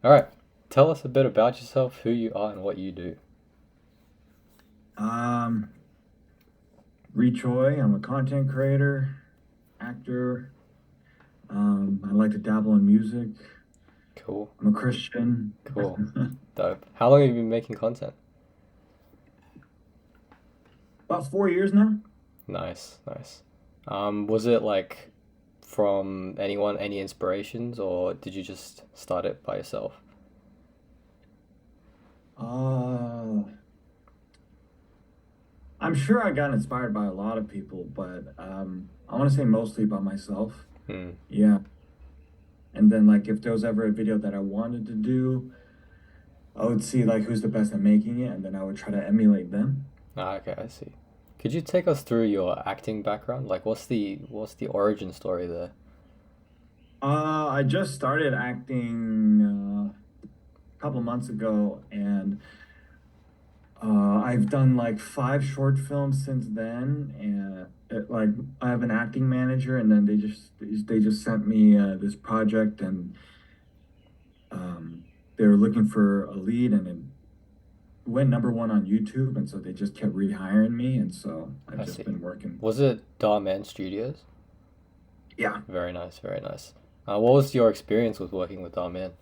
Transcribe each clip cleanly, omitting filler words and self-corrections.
All right. Tell us a bit about yourself, who you are, and what you do. Um, Choi. I'm a content creator, actor. I like to dabble in music. Cool. I'm a Christian. Cool. Dope. How long have you been making content? About 4 years now. Nice, nice. Was it like from anyone, any inspirations, or did you just start it by yourself? Uh, I'm sure I got inspired by a lot of people, but I want to say mostly by myself. Hmm. Yeah. And then like if there was ever a video that I wanted to do, I would see like who's the best at making it, and then I would try to emulate them. Ah, okay, I see. Could you take us through your acting background? Like, what's the origin story there? I just started acting a couple months ago, and I've done like 5 short films since then, and like I have an acting manager, and then they just sent me this project, and um, they were looking for a lead, and it went #1 on YouTube, and so they just kept rehiring me, and so I've I just see. been working. Was it Darman Studios? Yeah. Very nice, very nice. What was your experience with working with Darman?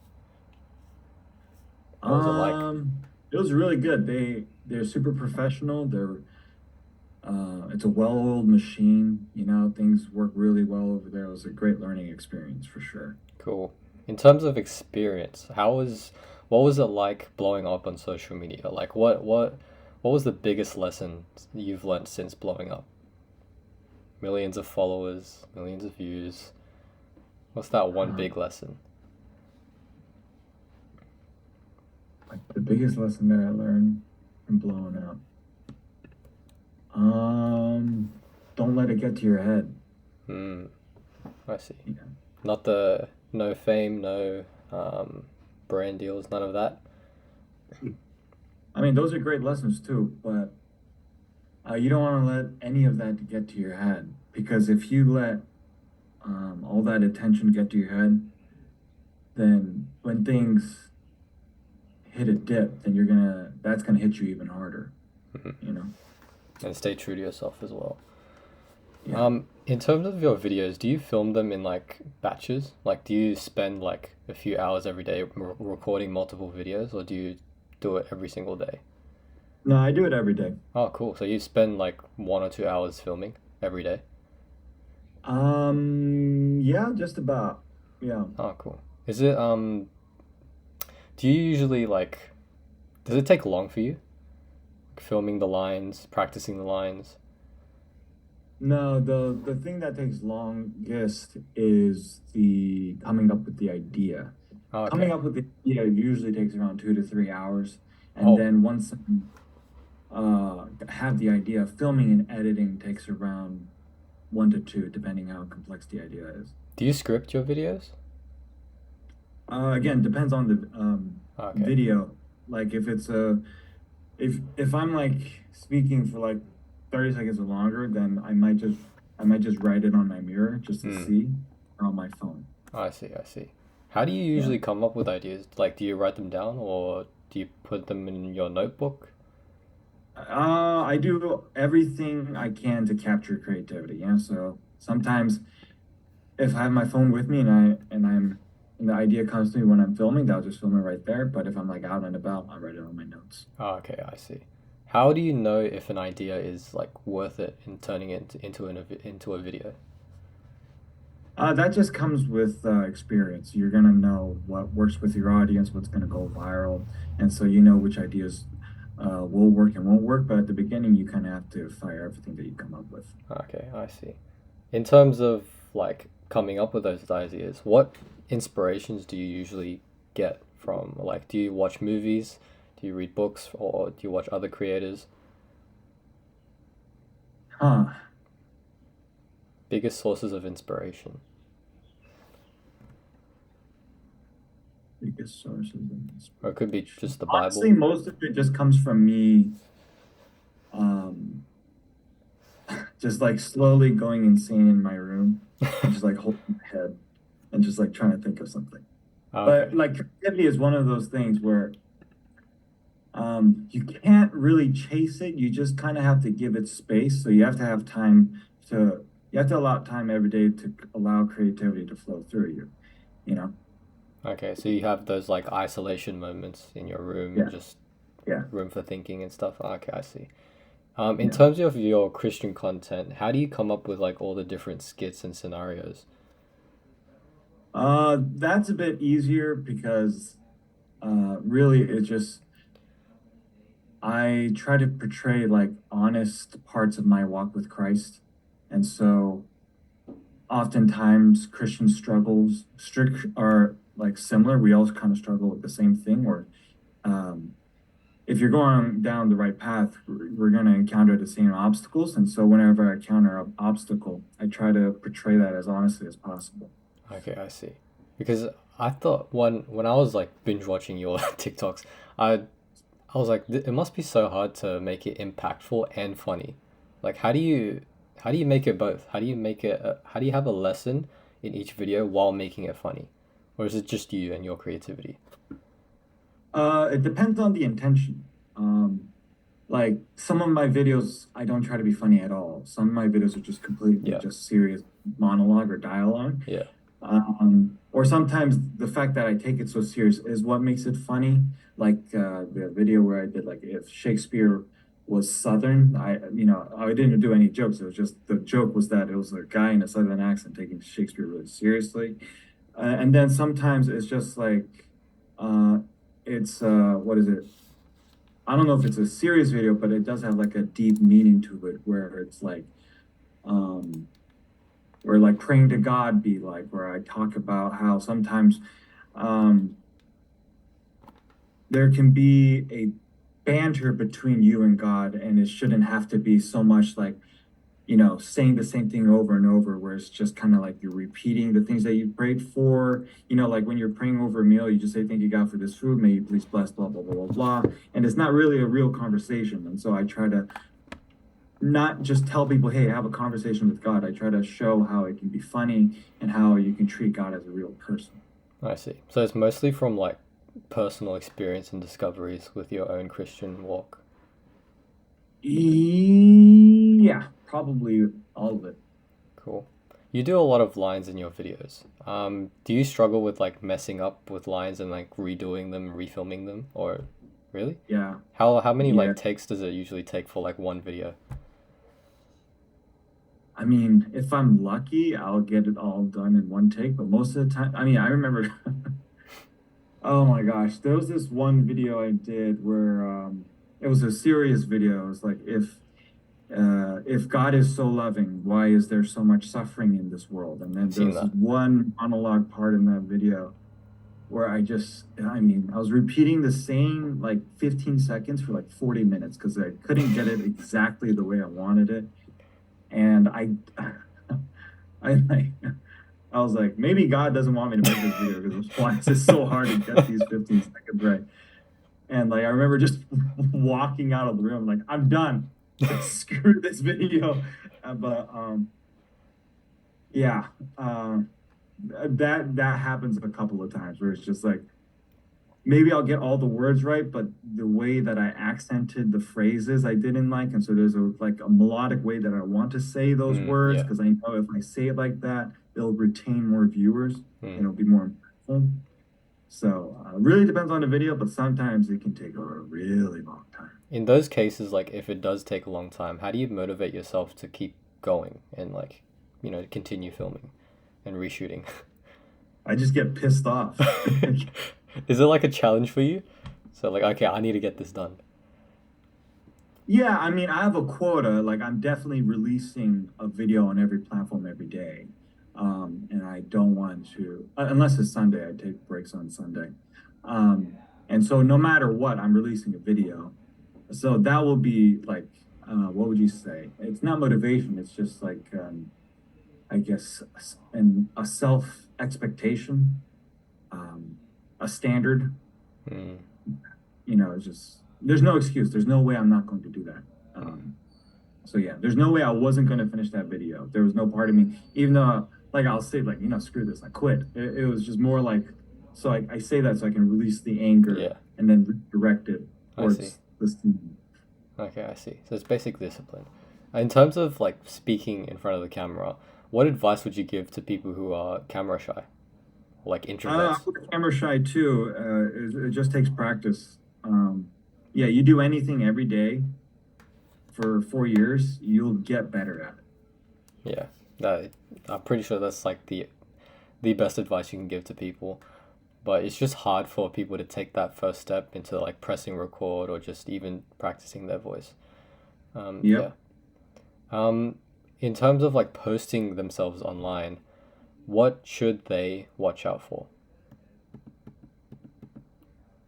What was it like? It was really good. They're super professional. It's a well-oiled machine. Things work really well over there. It was a great learning experience for sure. Cool. In terms of experience, what was it like blowing up on social media? Like what was the biggest lesson you've learned since blowing up? Millions of followers, millions of views. What's that one Uh, big lesson? like the biggest lesson that I learned from blowing up. Um, don't let it get to your head. Hmm, I see. Yeah. Not the no fame, no um, brand deals, none of that. I mean, those are great lessons too, but you don't want to let any of that to get to your head, because if you let all that attention get to your head, then when things hit a dip, then that's gonna hit you even harder, Mhm. you know? And stay true to yourself as well. Yeah. In terms of your videos, do you film them in like batches? Like, do you spend like a few hours every day recording multiple videos, or do you do it every single day? No, I do it every day. Oh, cool. So you spend like 1 or 2 hours filming every day? Yeah, just about. Yeah. Oh, cool. Is it, do you usually like, does it take long for you? Filming the lines, practicing the lines? No, the thing that takes longest is the coming up with the idea. Oh, Coming okay. up with the idea usually takes around 2 to 3 hours, and Oh, then once have the idea, filming and editing takes around 1 to 2, depending how complex the idea is. do you script your videos? Again, depends on the Okay. video. Like if I'm like speaking for like 30 seconds or longer, then I might just write it on my mirror just to Hmm. see, or on my phone. I see, I see. How do you Yeah. usually come up with ideas? Like, do you write them down or do you put them in your notebook? I do everything I can to capture creativity. Yeah. So sometimes if I have my phone with me, and the idea comes to me when I'm filming, I'll just film it right there. But if I'm like out and about, I'll write it on my notes. Oh, okay, I see. How do you know if an idea is like worth it in turning it into a video? That just comes with experience. You're gonna know what works with your audience, what's gonna go viral, and so you know which ideas will work and won't work. But at the beginning, you kind of have to fire everything that you come up with. Okay, I see. In terms of like coming up with those ideas, what inspirations do you usually get from? Like, do you watch movies? Do you read books or do you watch other creators? Huh? Biggest sources of inspiration. Biggest sources of Or it could be inspiration. just the Honestly, Bible. most of it just comes from me, um, just like slowly going insane in my room and just like holding my head and just like trying to think of something. But Okay. like creativity is one of those things where you can't really chase it. You just kind of have to give it space. So you have to have time to you have to allow time every day to allow creativity to flow through you, you know? Okay, so you have those like isolation moments in your room and Yeah, just yeah, room for thinking and stuff. Okay, I see. In yeah. terms of your Christian content, how do you come up with like all the different skits and scenarios? That's a bit easier because really it's just I try to portray like honest parts of my walk with Christ. And so oftentimes Christian struggles strict are like similar. We all kind of struggle with the same thing, or um, if you're going down the right path, we're going to encounter the same obstacles. And so whenever I encounter an obstacle, I try to portray that as honestly as possible. Okay, I see. Because I thought when I was like binge watching your TikToks, I I was like, it must be so hard to make it impactful and funny. Like, how do you make it both? How do you make it? How do you have a lesson in each video while making it funny, or is it just you and your creativity? It depends on the intention. Like some of my videos, I don't try to be funny at all. Some of my videos are just completely Yeah, just serious monologue or dialogue. yeah, Or sometimes the fact that I take it so serious is what makes it funny. Like the video where I did like if Shakespeare was Southern, I didn't do any jokes. It was just the joke was that it was a guy in a Southern accent taking Shakespeare really seriously. And then sometimes it's just like uh, it's what is it? I don't know if it's a serious video, but it does have like a deep meaning to it where it's like um where like praying to God be like where I talk about how sometimes um there can be a banter between you and God and it shouldn't have to be so much like saying the same thing over and over, where it's just kind of like you're repeating the things that you prayed for. Like when you're praying over a meal, you just say, "Thank you, God, for this food. May you please bless, blah, blah, blah, blah, blah." And it's not really a real conversation. And so I try to not just tell people, "Hey, have a conversation with God." I try to show how it can be funny and how you can treat God as a real person. I see. So it's mostly from like personal experience and discoveries with your own Christian walk. Yeah, probably all of it. Cool. You do a lot of lines in your videos. Do you struggle with like messing up with lines and like redoing them, refilming them, or really? Yeah, How many yeah. like takes does it usually take for like one video? I mean, if I'm lucky, I'll get it all done in one take. But most of the time, I mean, I remember, oh my gosh, there was this one video I did where it was a serious video. It was like, if God is so loving, why is there so much suffering in this world? And I've then there seen was this that. one monologue part in that video where I mean, I was repeating the same like 15 seconds for like 40 minutes because I couldn't get it exactly the way I wanted it. And I like, I was like, maybe God doesn't want me to make this video because why is it so hard to get these 15 seconds right? And like, I remember just walking out of the room, like, I'm done. Like, screw this video. But yeah, that happens a couple of times where it's just like maybe I'll get all the words right, but the way that I accented the phrases I didn't like. And so there's a melodic way that I want to say those Mm, words yeah. because I know if I say it like that, it'll retain more viewers Mm. and it'll be more impactful. So really depends on the video, but sometimes it can take a really long time. In those cases, like if it does take a long time, how do you motivate yourself to keep going and like, continue filming and reshooting? I just get pissed off. Is it like a challenge for you? So like, okay, I need to get this done. Yeah, I mean, I have a quota. Like, I'm definitely releasing a video on every platform every day. And I don't want to, unless it's Sunday, I take breaks on Sunday. And so no matter what, I'm releasing a video. So that will be like, what would you say? It's not motivation. It's just like, I guess, a self expectation, um, a standard. Mm, It's just there's no excuse. There's no way I'm not going to do that. mm. So yeah, there's no way I wasn't going to finish that video. There was no part of me, even though like I'll say like screw this, I quit. It was just more like So I say that so I can release the anger Yeah, and then redirect it I see. towards listening. Okay, I see. So it's basic discipline. In terms of like speaking in front of the camera, what advice would you give to people who are camera shy, like introverts? I'm camera shy too. It just takes practice. Yeah, you do anything every day for 4 years, you'll get better at it. Yeah, that I'm pretty sure that's like the best advice you can give to people. But it's just hard for people to take that first step into like pressing record or just even practicing their voice. Yeah. Yep. Um, in terms of like posting themselves online, what should they watch out for?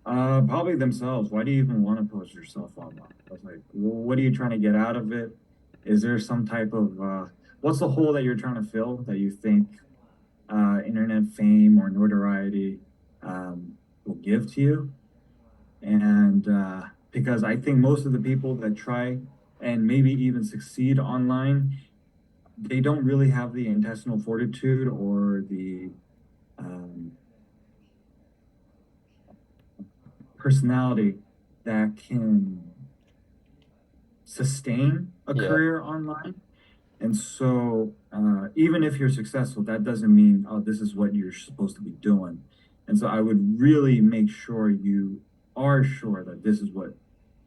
Probably themselves. Why do you even want to post yourself online? I was like, well, what are you trying to get out of it? Is there some type of what's the hole that you're trying to fill that you think internet fame or notoriety will give to you? And because I think most of the people that try and maybe even succeed online, they don't really have the intestinal fortitude or the um, personality that can sustain a Yeah. career online. And so, even if you're successful, that doesn't mean, oh, this is what you're supposed to be doing. And so, I would really make sure you are sure that this is what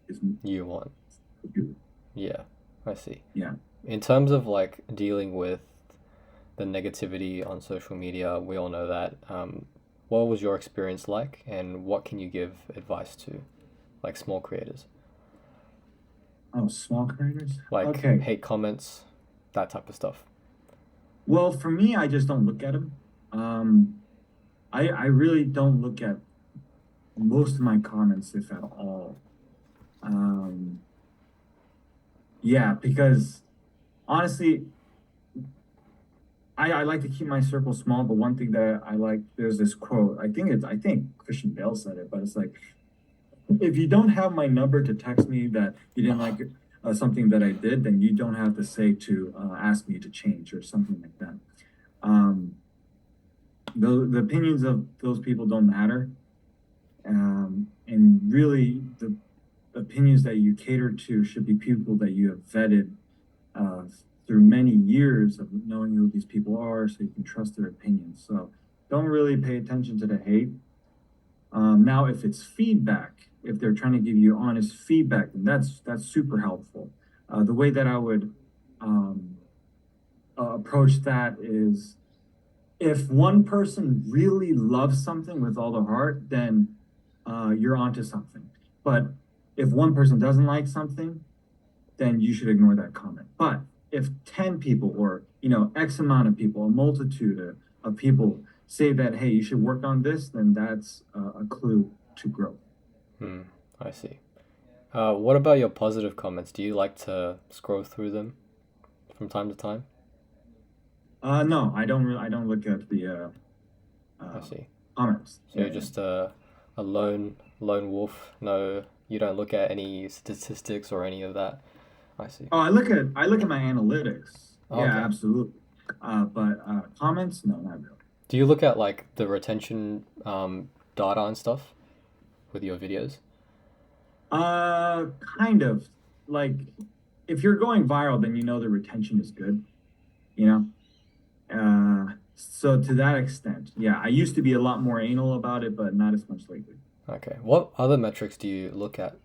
is You want. you. Yeah, I see. Yeah. In terms of like dealing with the negativity on social media, we all know that. What was your experience like, and what can you give advice to like small creators? Oh, small creators. Like Okay. hate comments, that type of stuff. Well, for me, I just don't look at them. Um, I really don't look at most of my comments, if at all. Um, yeah, because honestly, I like to keep my circle small, but one thing that I like, there's this quote. I think Christian Bale said it, but it's like, if you don't have my number to text me that you didn't like something that I did, then you don't have to say to ask me to change or something like that. Um, the opinions of those people don't matter. And really, the opinions that you cater to should be people that you have vetted uh, through many years of knowing who these people are, so you can trust their opinions. So don't really pay attention to the hate. Now, if it's feedback, if they're trying to give you honest feedback, then that's super helpful. The way that I would um, approach that is if one person really loves something with all their heart, then you're onto something. But if one person doesn't like something, then you should ignore that comment. But if 10 people or X amount of people, a multitude of people say that, hey, you should work on this, then that's a clue to growth. Hmm, I see. What about your positive comments? Do you like to scroll through them from time to time? No, I don't look at the I uh, see. comments. So Yeah, you're yeah. just a lone wolf. No, you don't look at any statistics or any of that. I see. Oh, I look at my analytics. Oh, Yeah, okay. absolutely. But comments, no, not really. Do you look at like the retention data and stuff with your videos? Uh, kind of like if you're going viral, then you know the retention is good, you know? So to that extent, yeah, I used to be a lot more anal about it, but not as much lately. Okay. What other metrics do you look at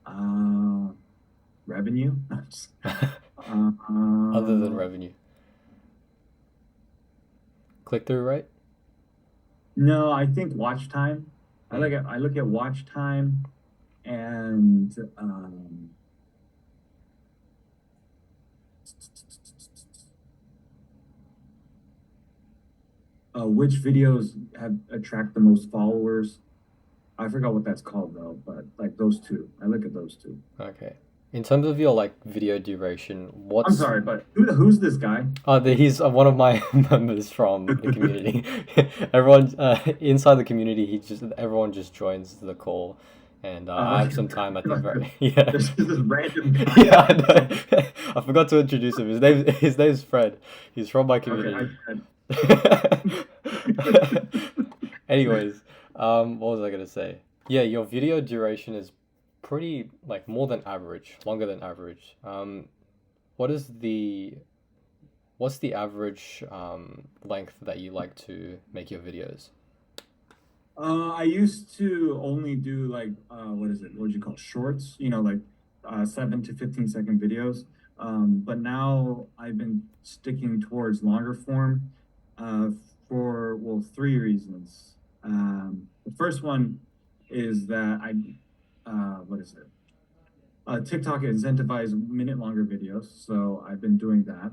Uh, revenue? other than uh, revenue? Click through rate? no, I think watch time. Hmm. I look at watch time and which videos have attract the most followers. I forgot what that's called though, but like those two, I look at those two. Okay. In terms of your like video duration, I'm what's sorry, but who's this guy? he's one of my members from the community. Everyone inside the community, he just everyone just joins the call, and I have some time at the very yeah There's just this random guy. yeah. I know. I forgot to introduce him. His name's Fred. He's from my Okay, community. I Anyways, what was I gonna say? Yeah, your video duration is pretty like more than average, longer than average. What is the what's the average length that you like to make your videos? I used to only do like what is it? What would you call shorts? You know, like 7 to 15 second videos. But now I've been sticking towards longer form uh, for well three reasons. The first one is that what is it? TikTok incentivizes minute longer videos, so I've been doing that.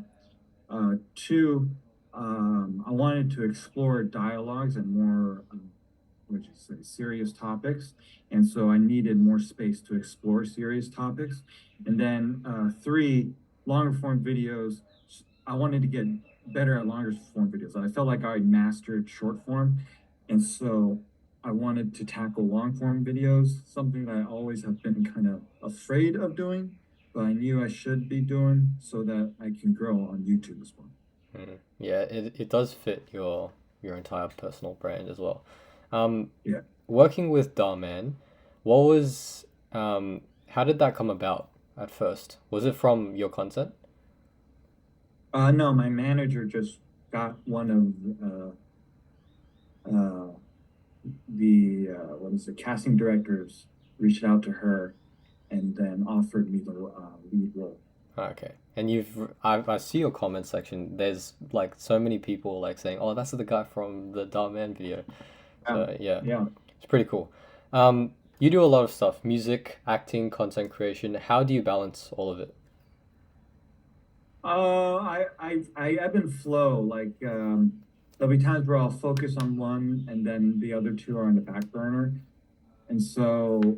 Two, I wanted to explore dialogues and more would you say, serious topics. And so I needed more space to explore serious topics. And then three, longer form videos. I wanted to get better at longer form videos. I felt like I mastered short form. And so I wanted to tackle long form videos, something that I always have been kind of afraid of doing, but I knew I should be doing so that I can grow on YouTube as well. Yeah, it does fit your entire personal brand as well. Um, Yeah. Working with Darman, what was how did that come about at first? Was it from your content? No, my manager just got one of uh, the what is it, casting directors reached out to her and then offered me the lead role. Okay. And I see your comment section. There's like so many people like saying, "Oh, that's the guy from the Darman video." Yeah, So yeah, yeah. it's pretty cool. You do a lot of stuff, music, acting, content creation. How do you balance all of it? I've been flow. Like there'll be times where I'll focus on one and then the other two are on the back burner. And so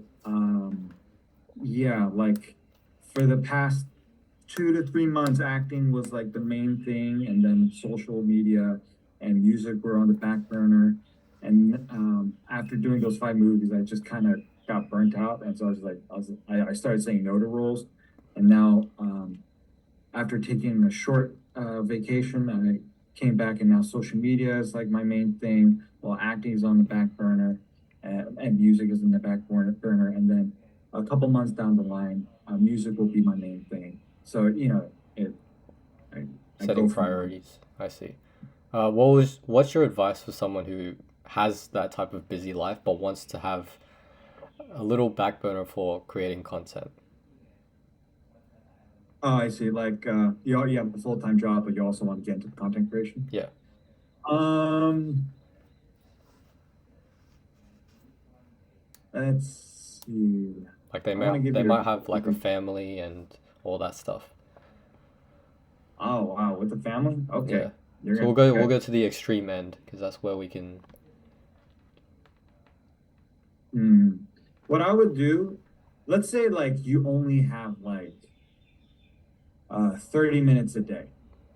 yeah, like for the past 2 to 3 months, acting was like the main thing, and then social media and music were on the back burner. And after doing those 5 movies, I just kind of got burnt out, and so I was like, I started saying no to roles, and now after taking a short vacation, I came back, and now social media is like my main thing, while acting is on the back burner, and music is in the back burner, and then a couple months down the line, music will be my main thing. So I, I Setting go from one. priorities. I see. What's your advice for someone who has that type of busy life but wants to have a little back burner for creating content? Oh, I see. Like you have a full-time job, but you also want to get into content creation. Yeah. Um, let's see. Like I want to give they you might have a like a family and all that stuff. oh wow, with the family? Yeah. Okay. You're So gonna we'll okay. go to the extreme end because that's where we can. Hmm. What I would do, let's say like you only have like 30 minutes a day,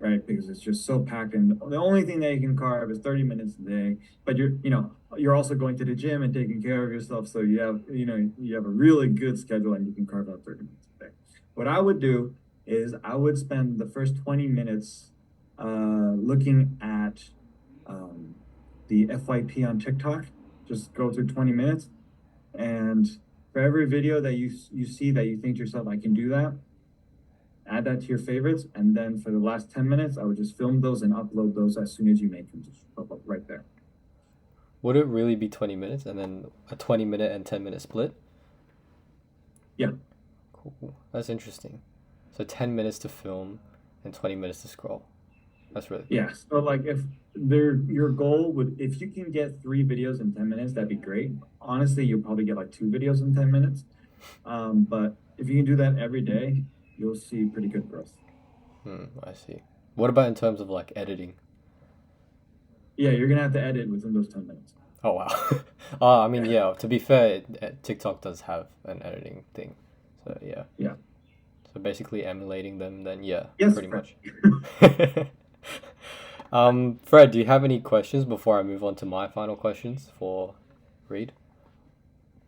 right? Because it's just so packed, and the only thing that you can carve is 30 minutes a day. But you're also going to the gym and taking care of yourself, so you have a really good schedule, and you can carve out 30 minutes a day. What I would do is I would spend the first 20 minutes looking at um, the FYP on TikTok. Just go through 20 minutes, and for every video that you see that you think to yourself, I can do that, add that to your favorites, and then for the last 10 minutes, I would just film those and upload those as soon as you make them, just pop up right there. Would it really be 20 minutes and then a 20 minute and 10 minute split? Yeah. Cool. That's interesting. So 10 minutes to film and 20 minutes to scroll. That's really cool. Yeah. So like if your goal would, if you can get 3 videos in 10 minutes, that'd be great. Honestly, you'll probably get like 2 videos in 10 minutes. But if you can do that every day, you'll see pretty good growth. I see. What about in terms of like editing? Yeah, you're gonna have to edit within those 10 minutes. Oh wow. I mean, Yeah. yeah. To be fair, TikTok does have an editing thing. So yeah. Yeah. So basically emulating them, then yeah, Yes, pretty Fred. much. Fred, do you have any questions before I move on to my final questions for Reed?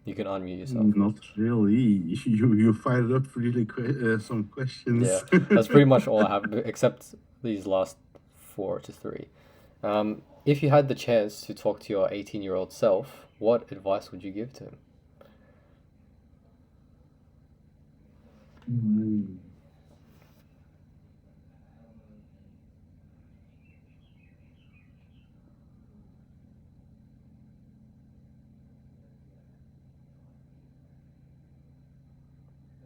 You can unmute yourself. Not really. You fired up really some Yeah, questions. that's pretty much all I have, except these last four to three. If you had the chance to talk to your 18-year-old self, what advice would you give to him? Mm.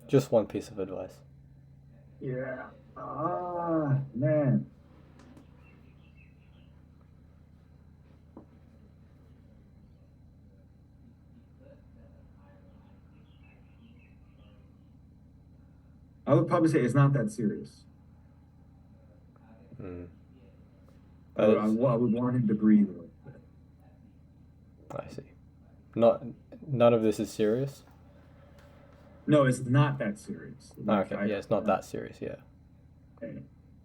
Just one piece of advice. Yeah. Man. I would probably say it's not that serious. Mm. That is, I would want him to breathe a little bit. I see. Not, none of this is serious. No, it's not that serious. Ah, Like okay, yeah, it's not that serious. Yeah. I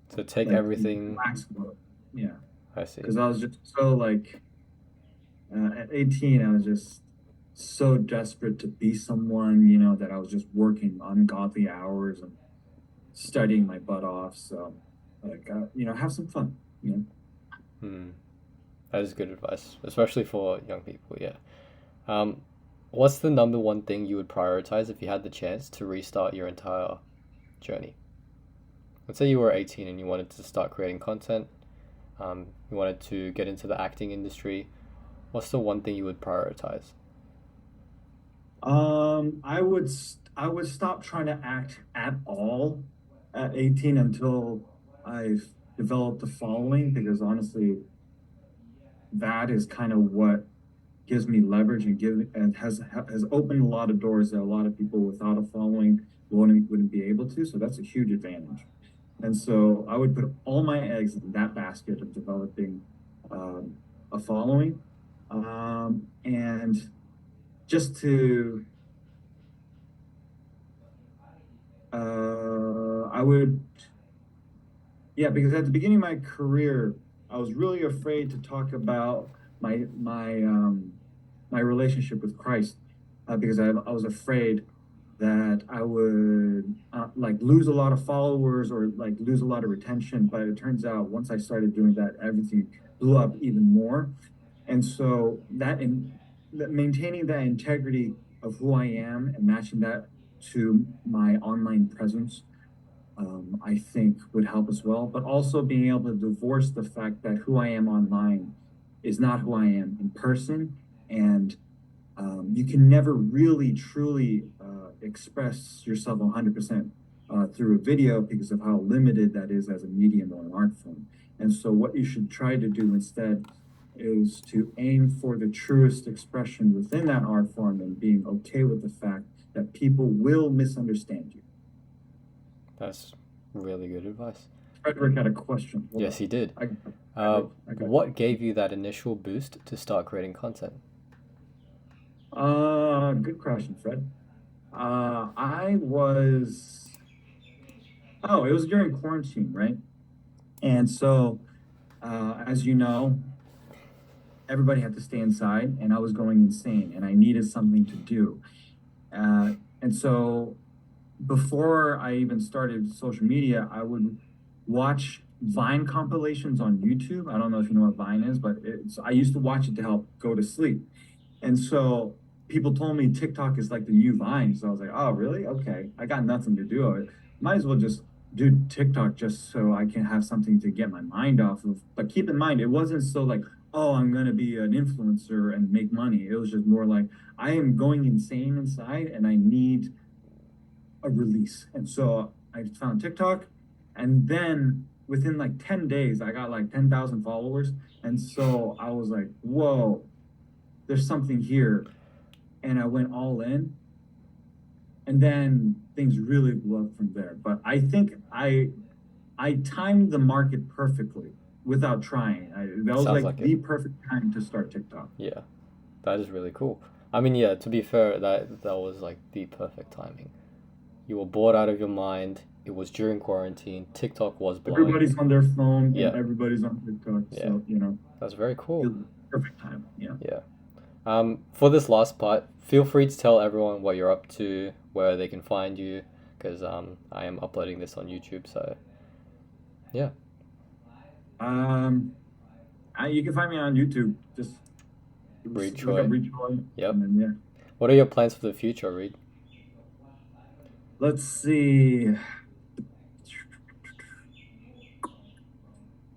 So take like everything. relax mode. Yeah, I see. because I was just so like at 18, I was just so desperate to be someone, that I was just working ungodly hours and studying my butt off. So, like, have some fun. Hmm. That is good advice, especially for young people. Yeah. Um, what's the number one thing you would prioritize if you had the chance to restart your entire journey? Let's say you were 18 and you wanted to start creating content. You wanted to get into the acting industry. What's the one thing you would prioritize? I would stop trying to act at all at 18 until I've developed a following, because honestly, that is kind of what gives me leverage and has opened a lot of doors that a lot of people without a following wouldn't be able to. So that's a huge advantage. And so I would put all my eggs in that basket of developing um, a following, and just to I would, yeah, because at the beginning of my career, I was really afraid to talk about my relationship with Christ, because I was afraid that I would like lose a lot of followers or like lose a lot of retention. But it turns out once I started doing that, everything blew up even more. And so that maintaining that integrity of who I am and matching that to my online presence, I think would help as well. But also being able to divorce the fact that who I am online is not who I am in person. And you can never really truly express yourself 100% through a video because of how limited that is as a medium or an art form. And so, what you should try to do instead is to aim for the truest expression within that art form and being okay with the fact that people will misunderstand you. That's really good advice. Frederick had a question. Hold Yes, up. he did. I, Frederick, I got What gave you that initial boost to start creating content? good question, Fred. I was, oh, it was during quarantine, right? And so, as you know, everybody had to stay inside, and I was going insane, and I needed something to do. And so, before I even started social media, I would watch Vine compilations on YouTube. I don't know if you know what Vine is, but I used to watch it to help go to sleep. And so people told me TikTok is like the new Vine. So I was like, oh, really? Okay. I got nothing to do. Might as well just do TikTok just so I can have something to get my mind off of. But keep in mind, it wasn't so like, oh, I'm going to be an influencer and make money. It was just more like, I am going insane inside and I need a release. And so I found TikTok. And then within like 10 days, I got like 10,000 followers. And so I was like, whoa, there's something here. And I went all in, and then things really blew up from there. But I think I timed the market perfectly without trying. That was Sounds like like it. the perfect time to start TikTok. Yeah, that is really cool. I mean, yeah, to be fair, that was like the perfect timing. You were bored out of your mind. It was during quarantine. TikTok was blowing. Everybody's on their phone and Yeah, everybody's on TikTok, yeah, so that's very it cool. was perfect time. Yeah. Yeah. For this last part, feel free to tell everyone what you're up to, where they can find you, because I am uploading this on YouTube. So yeah. Um, You can find me on YouTube. Just Reed look up Choi. Reed Choi, Yep. and then yeah. What are your plans for the future, Reed? Let's see.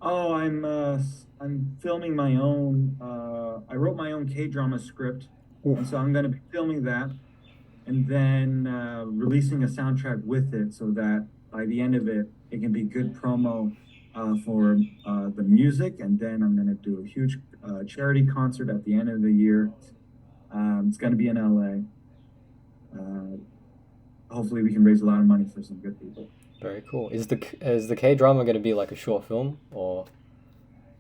Oh, I'm filming my own. I wrote my own K-drama script, and Oof. so I'm gonna be filming that, and then releasing a soundtrack with it, so that by the end of it, it can be good promo for the music. And then I'm gonna do a huge charity concert at the end of the year. It's gonna be in LA. Hopefully, we can raise a lot of money for some good people. Very cool. Is the K drama going to be like a short film or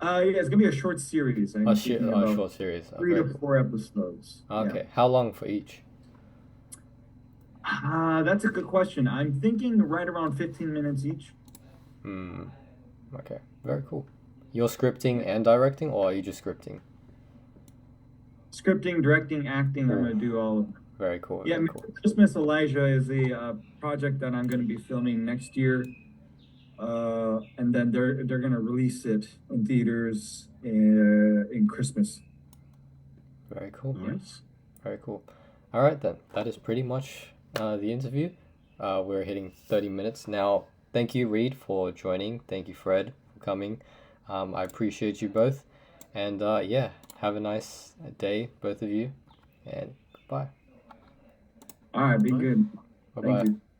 Yeah, it's gonna be a short series. I'm thinking a about short series? Oh, three very to cool. four episodes. Yeah. Okay, how long for each? That's a good question. I'm thinking right around 15 minutes each. Hmm. Okay, very cool. You're scripting Yeah. and directing, or are you just scripting? Scripting, directing, acting, I'm Oh, gonna do all of them. very cool, Yeah, very cool. Merry Christmas Elijah is a project that I'm gonna be filming next year. And then they're gonna release it in theaters in Christmas. Very cool. Yeah. Nice. Very cool. All right then, that is pretty much the interview. We're hitting 30 minutes now. Thank you, Reed, for joining. Thank you, Fred, for coming. I appreciate you both. And yeah, have a nice day, both of you. And goodbye. All right, be Bye. good. Bye Thank bye. you.